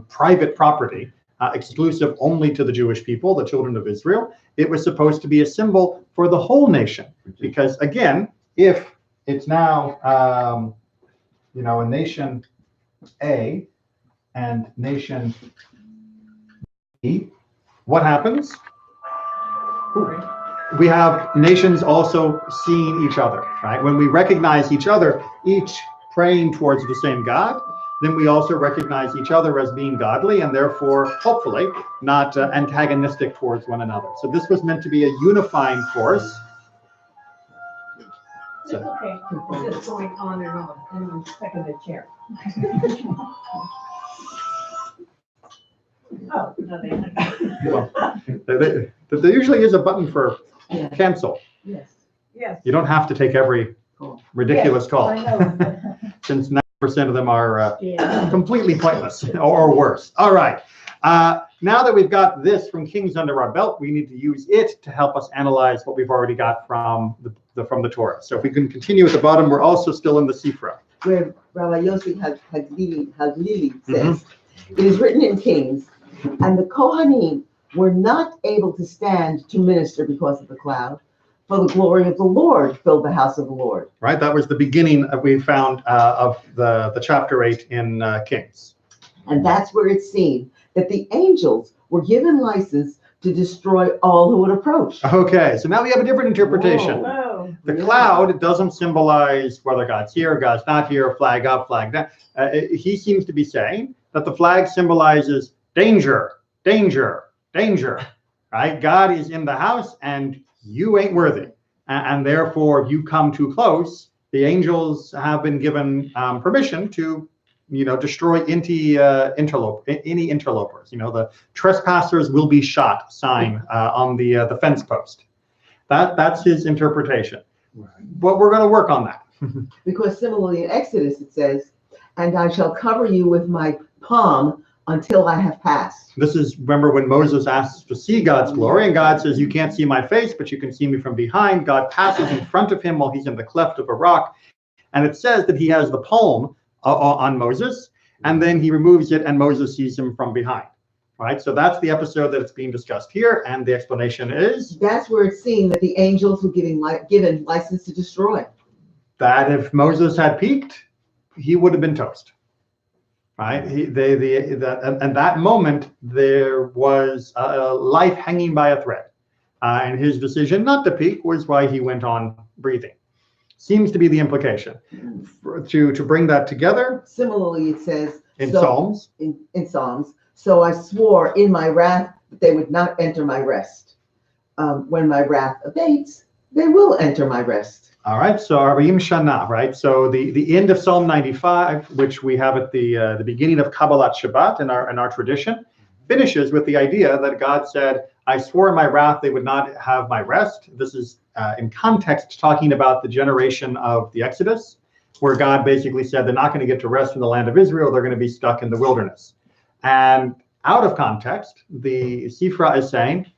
private property, exclusive only to the Jewish people, the children of Israel. It was supposed to be a symbol for the whole nation, because again, if it's now a nation A and nation B, what happens? We have nations also seeing each other, right? When we recognize each other, each praying towards the same God, then we also recognize each other as being godly and therefore, hopefully, not antagonistic towards one another. So this was meant to be a unifying force. It's okay. It's just going on and on. And I'm stuck in the chair. Oh, no, There usually is a button for cancel. Yes. Yes. You don't have to take every ridiculous call, I know. since 90% of them are completely pointless or worse. All right. Now that we've got this from Kings under our belt, we need to use it to help us analyze what we've already got from the Torah. So if we can continue at the bottom, we're also still in the Sifra. Where Rabbi Yossi Haglili says, it is written in Kings, and the Kohanim were not able to stand to minister because of the cloud, for the glory of the Lord filled the house of the Lord. Right, that was the beginning we found of the chapter 8 in Kings. And that's where it's seen that the angels were given license to destroy all who would approach. Okay, so now we have a different interpretation. Whoa. The cloud doesn't symbolize whether God's here, God's not here, flag up, flag down. He seems to be saying that the flag symbolizes danger, danger, danger, right? God is in the house and you ain't worthy. And therefore, if you come too close, the angels have been given permission to destroy any interlopers. The trespassers will be shot sign on the fence post. That's his interpretation. Right. But we're going to work on that. Because similarly in Exodus it says, and I shall cover you with my palm until I have passed. This is, remember when Moses asks to see God's glory, and God says, you can't see my face, but you can see me from behind. God passes in front of him while he's in the cleft of a rock. And it says that he has the palm on Moses, and then he removes it and Moses sees him from behind. Right, so that's the episode that it's being discussed here, and the explanation is? That's where it's seen that the angels were given license to destroy. That if Moses had peeked, he would have been toast. Right, and that moment there was life hanging by a thread, and his decision not to peek was why he went on breathing. Seems to be the implication. To bring that together. Similarly, it says in Psalms. In Psalms. So I swore in my wrath that they would not enter my rest. When my wrath abates, they will enter my rest. All right, so Arba'im Shana, right? So the end of Psalm 95, which we have at the beginning of Kabbalat Shabbat in our tradition, finishes with the idea that God said, I swore in my wrath they would not have my rest. This is in context talking about the generation of the Exodus, where God basically said they're not going to get to rest in the land of Israel, they're going to be stuck in the wilderness. And out of context, the Sifra is saying,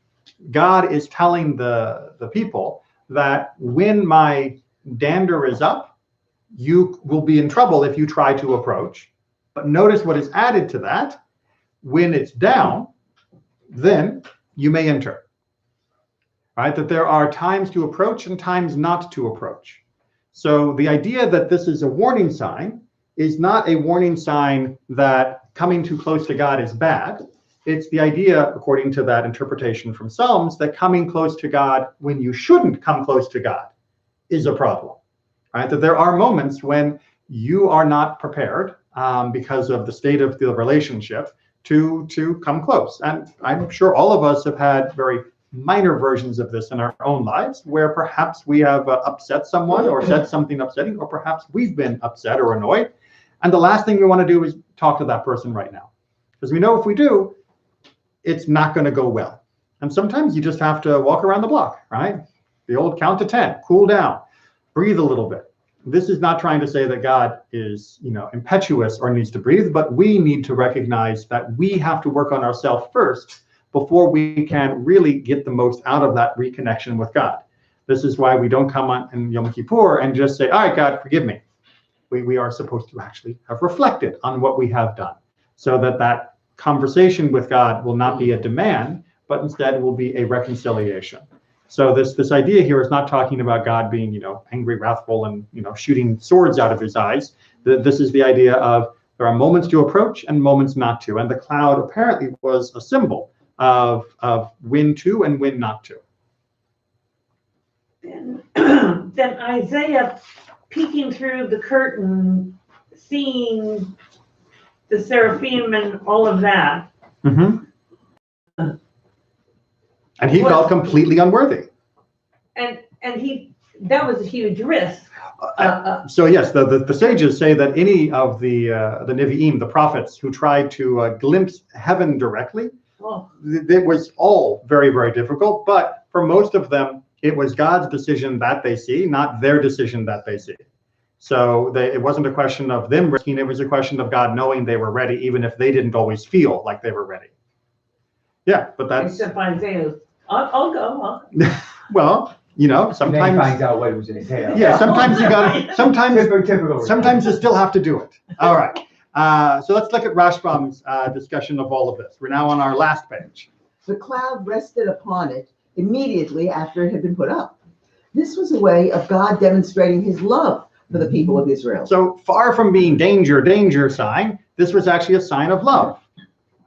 God is telling the people that when my dander is up, you will be in trouble if you try to approach. But notice what is added to that. When it's down, then you may enter. right? That there are times to approach and times not to approach. So the idea that this is a warning sign is not a warning sign that coming too close to God is bad. It's the idea, according to that interpretation from Psalms, that coming close to God when you shouldn't come close to God is a problem, right? That there are moments when you are not prepared because of the state of the relationship to come close. And I'm sure all of us have had very minor versions of this in our own lives, where perhaps we have upset someone or said something upsetting, or perhaps we've been upset or annoyed. And the last thing we want to do is talk to that person right now, because we know if we do, it's not going to go well. And sometimes you just have to walk around the block, right? The old count to 10, cool down, breathe a little bit. This is not trying to say that God is, impetuous or needs to breathe, but we need to recognize that we have to work on ourselves first before we can really get the most out of that reconnection with God. This is why we don't come on in Yom Kippur and just say, all right, God, forgive me. We are supposed to actually have reflected on what we have done, so that conversation with God will not be a demand, but instead will be a reconciliation. So this idea here is not talking about God being, angry, wrathful, and, shooting swords out of his eyes. This is the idea of there are moments to approach and moments not to. And the cloud apparently was a symbol of when to and when not to. Then Isaiah peeking through the curtain, seeing the seraphim and all of that. Mm-hmm. And he felt completely unworthy. And that was a huge risk. So yes, the sages say that any of the Nevi'im, the prophets who tried to glimpse heaven directly, it was all very, very difficult. But for most of them, it was God's decision that they see, not their decision that they see. So it wasn't a question of them risking, it was a question of God knowing they were ready, even if they didn't always feel like they were ready. Yeah, but that's... Except Isaiah, I'll go. Well, sometimes... And then he finds out what it was in his head. Yeah, sometimes you got to... Typical. Sometimes you still have to do it. All right. So let's look at Rashbam's discussion of all of this. We're now on our last page. The cloud rested upon it immediately after it had been put up. This was a way of God demonstrating his love for the people of Israel. So far from being danger sign, this was actually a sign of love.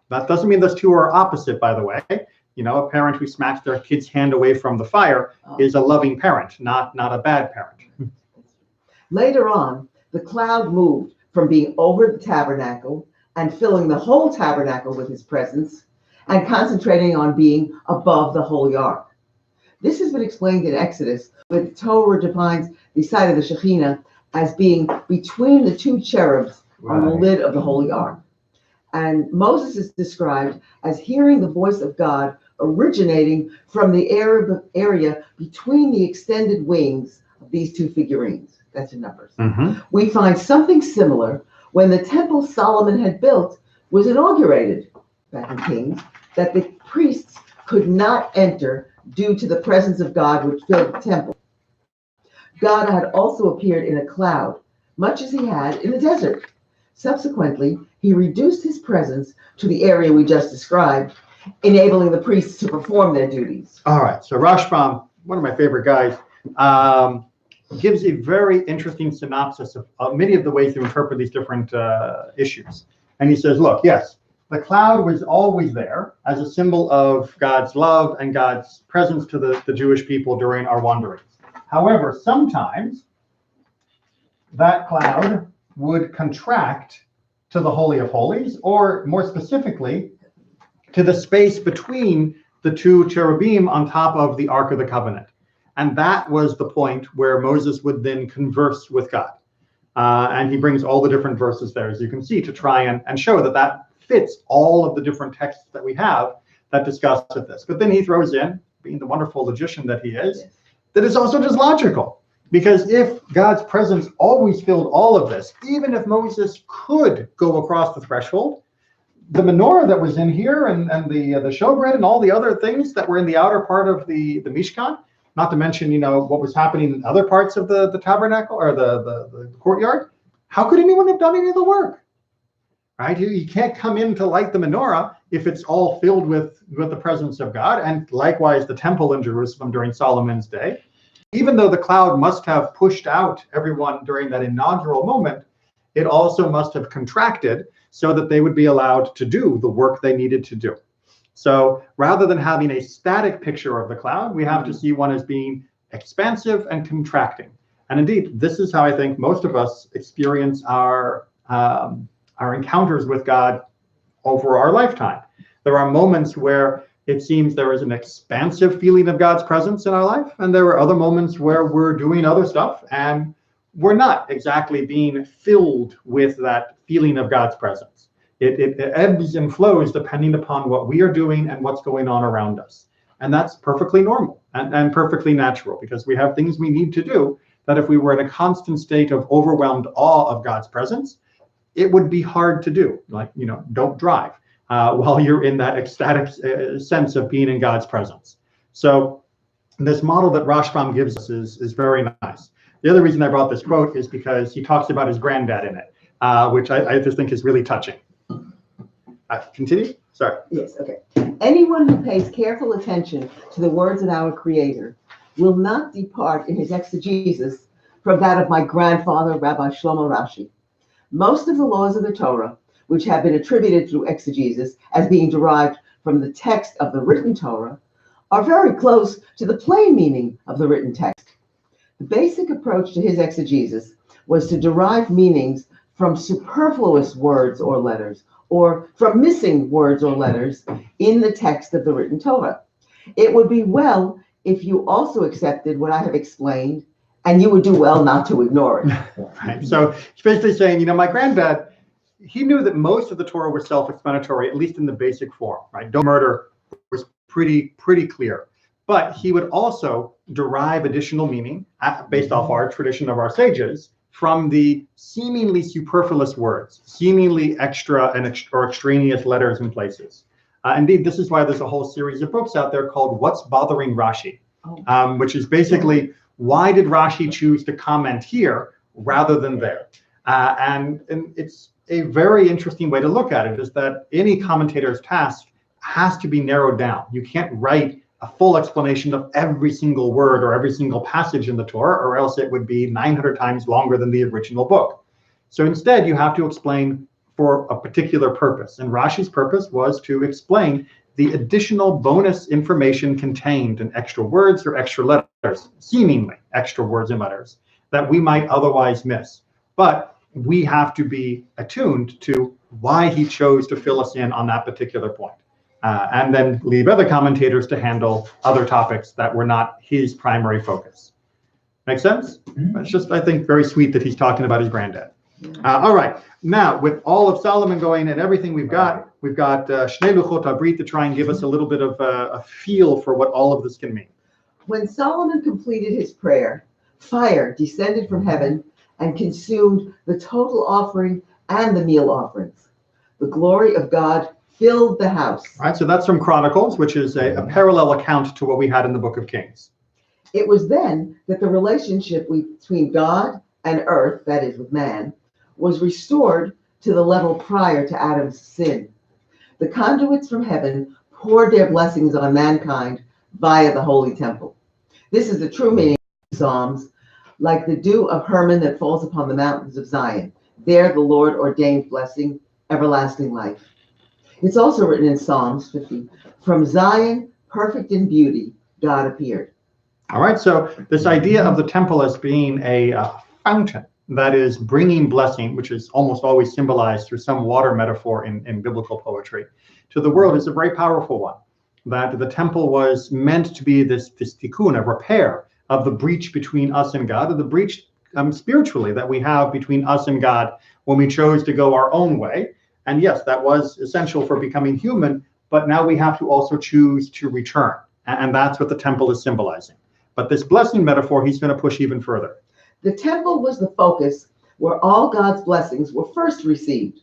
That doesn't mean those two are opposite, by the way. A parent who smacks their kid's hand away from the fire is a loving parent, not a bad parent. Later on, the cloud moved from being over the tabernacle and filling the whole tabernacle with his presence and concentrating on being above the Holy Ark. This has been explained in Exodus, where the Torah defines the side of the Shekhinah as being between the two cherubs on the lid of the Holy Ark. And Moses is described as hearing the voice of God originating from the area between the extended wings of these two figurines. That's in Numbers. Mm-hmm. We find something similar when the temple Solomon had built was inaugurated back in Kings, that the priests could not enter due to the presence of God which filled the temple. God had also appeared in a cloud, much as he had in the desert. Subsequently, he reduced his presence to the area we just described, enabling the priests to perform their duties. All right, so Rashbam, one of my favorite guys, gives a very interesting synopsis of many of the ways to interpret these different issues. And he says, look, yes, the cloud was always there as a symbol of God's love and God's presence to the Jewish people during our wanderings. However, sometimes that cloud would contract to the Holy of Holies, or more specifically, to the space between the two cherubim on top of the Ark of the Covenant. And that was the point where Moses would then converse with God. And he brings all the different verses there, as you can see, to try and show that fits all of the different texts that we have that discuss this. But then he throws in, being the wonderful logician that he is, that is also just logical. Because if God's presence always filled all of this, even if Moses could go across the threshold, the menorah that was in here and the showbread and all the other things that were in the outer part of the Mishkan, not to mention, what was happening in other parts of the tabernacle or the courtyard, how could anyone have done any of the work? right? You can't come in to light the menorah if it's all filled with the presence of God. And likewise, the temple in Jerusalem during Solomon's day. Even though the cloud must have pushed out everyone during that inaugural moment, it also must have contracted so that they would be allowed to do the work they needed to do. So rather than having a static picture of the cloud, we have to see one as being expansive and contracting. And indeed, this is how I think most of us experience our encounters with God over our lifetime. There are moments where it seems there is an expansive feeling of God's presence in our life, and there are other moments where we're doing other stuff and we're not exactly being filled with that feeling of God's presence. It ebbs and flows depending upon what we are doing and what's going on around us. And that's perfectly normal and perfectly natural, because we have things we need to do that if we were in a constant state of overwhelmed awe of God's presence, it would be hard to do. Like, don't drive while you're in that ecstatic sense of being in God's presence. So this model that Rashbam gives us is very nice. The other reason I brought this quote is because he talks about his granddad in it, which I just think is really touching. Continue? Sorry. Yes, okay. Anyone who pays careful attention to the words of our Creator will not depart in his exegesis from that of my grandfather, Rabbi Shlomo Rashi. Most of the laws of the Torah, which have been attributed through exegesis as being derived from the text of the written Torah, are very close to the plain meaning of the written text. The basic approach to his exegesis was to derive meanings from superfluous words or letters, or from missing words or letters in the text of the written Torah. It would be well if you also accepted what I have explained, and you would do well not to ignore it. Right. So he's basically saying, my granddad, he knew that most of the Torah was self-explanatory, at least in the basic form, right? Don't murder was pretty clear. But he would also derive additional meaning based off our tradition of our sages from the seemingly superfluous words, seemingly extra or extraneous letters and places. Indeed, this is why there's a whole series of books out there called What's Bothering Rashi, which is basically, why did Rashi choose to comment here rather than there? And it's a very interesting way to look at it, is that any commentator's task has to be narrowed down. You can't write a full explanation of every single word or every single passage in the Torah, or else it would be 900 times longer than the original book. So instead, you have to explain for a particular purpose. And Rashi's purpose was to explain the additional bonus information contained in extra words or extra letters, seemingly extra words and letters, that we might otherwise miss. But we have to be attuned to why he chose to fill us in on that particular point. And then leave other commentators to handle other topics that were not his primary focus. Make sense? It's just, I think, very sweet that he's talking about his granddad. All right. Now, with all of Solomon going and everything we've got Shnei Luchot HaBrit to try and give us a little bit of a feel for what all of this can mean. When Solomon completed his prayer, fire descended from heaven and consumed the total offering and the meal offerings. The glory of God filled the house. All right, so that's from Chronicles, which is a parallel account to what we had in the book of Kings. It was then that the relationship between God and earth, that is with man, was restored to the level prior to Adam's sin. The conduits from heaven poured their blessings on mankind via the holy temple. This is the true meaning of Psalms, like the dew of Hermon that falls upon the mountains of Zion. There the Lord ordained blessing, everlasting life. It's also written in Psalms 50, from Zion, perfect in beauty, God appeared. All right, so this idea of the temple as being a fountain that is bringing blessing, which is almost always symbolized through some water metaphor in biblical poetry, to the world is a very powerful one. That the temple was meant to be this tikkun, a repair of the breach between us and God, of the breach spiritually that we have between us and God when we chose to go our own way. And yes, that was essential for becoming human, but now we have to also choose to return. And that's what the temple is symbolizing. But this blessing metaphor, he's going to push even further. The temple was the focus where all God's blessings were first received.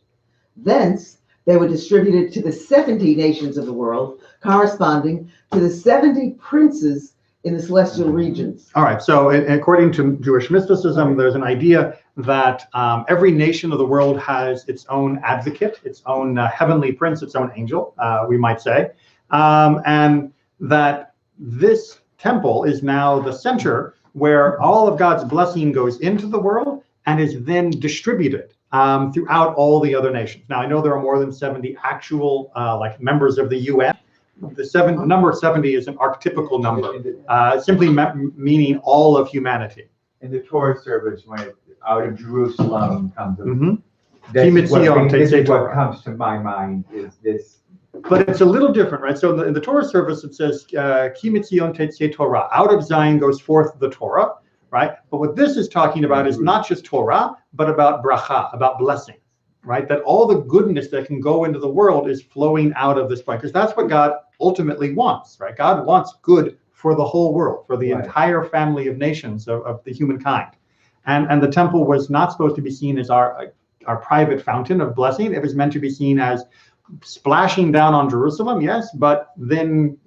Thence, they were distributed to the 70 nations of the world, corresponding to the 70 princes in the celestial regions. All right, so according to Jewish mysticism, there's an idea that every nation of the world has its own advocate, its own heavenly prince, its own angel, we might say, and that this temple is now the center where all of God's blessing goes into the world and is then distributed throughout all the other nations. Now, I know there are more than 70 actual like members of the UN. The number 70 is an archetypical number, simply meaning all of humanity. In the Torah service, when it, out of Jerusalem comes, Mhm. this is what comes to my mind is this. But it's a little different, right? So in the Torah service, it says, Ki mitzion tetzei Torah. Out of Zion goes forth the Torah, right? But what this is talking about is not just Torah, but about bracha, about blessing, right? That all the goodness that can go into the world is flowing out of this point, because that's what God ultimately wants, right? God wants good for the whole world, for the entire family of nations of the humankind. And the temple was not supposed to be seen as our private fountain of blessing. It was meant to be seen as splashing down on Jerusalem, yes, but then,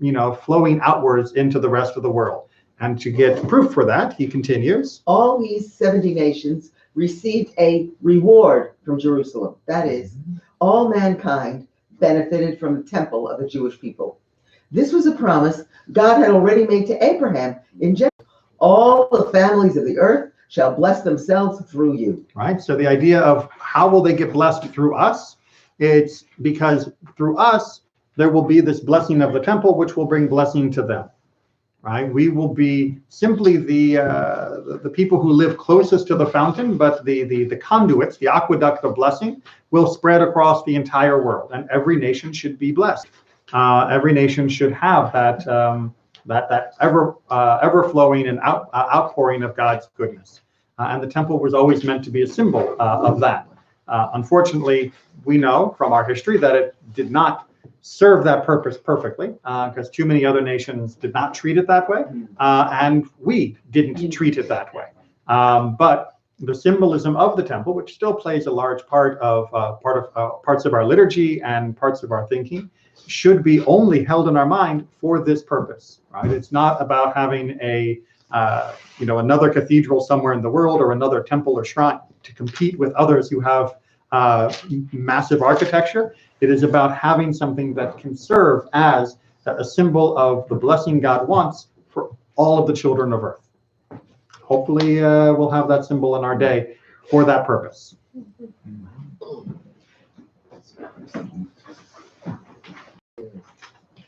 flowing outwards into the rest of the world. And to get proof for that, he continues. All these 70 nations received a reward from Jerusalem. That is, all mankind benefited from the temple of the Jewish people. This was a promise God had already made to Abraham in Genesis. All the families of the earth shall bless themselves through you. Right, so the idea of how will they get blessed through us? It's because through us, there will be this blessing of the temple, which will bring blessing to them. Right, we will be simply the people who live closest to the fountain, but the conduits, the aqueduct of blessing, will spread across the entire world, and every nation should be blessed. Every nation should have that ever flowing and outpouring of God's goodness, and the temple was always meant to be a symbol of that. Unfortunately, we know from our history that it did not serve that purpose perfectly, because too many other nations did not treat it that way, and we didn't treat it that way. But the symbolism of the temple, which still plays a large part of parts of our liturgy and parts of our thinking, should be only held in our mind for this purpose. Right? It's not about having another cathedral somewhere in the world or another temple or shrine to compete with others who have massive architecture. It is about having something that can serve as a symbol of the blessing God wants for all of the children of earth. Hopefully, we'll have that symbol in our day for that purpose.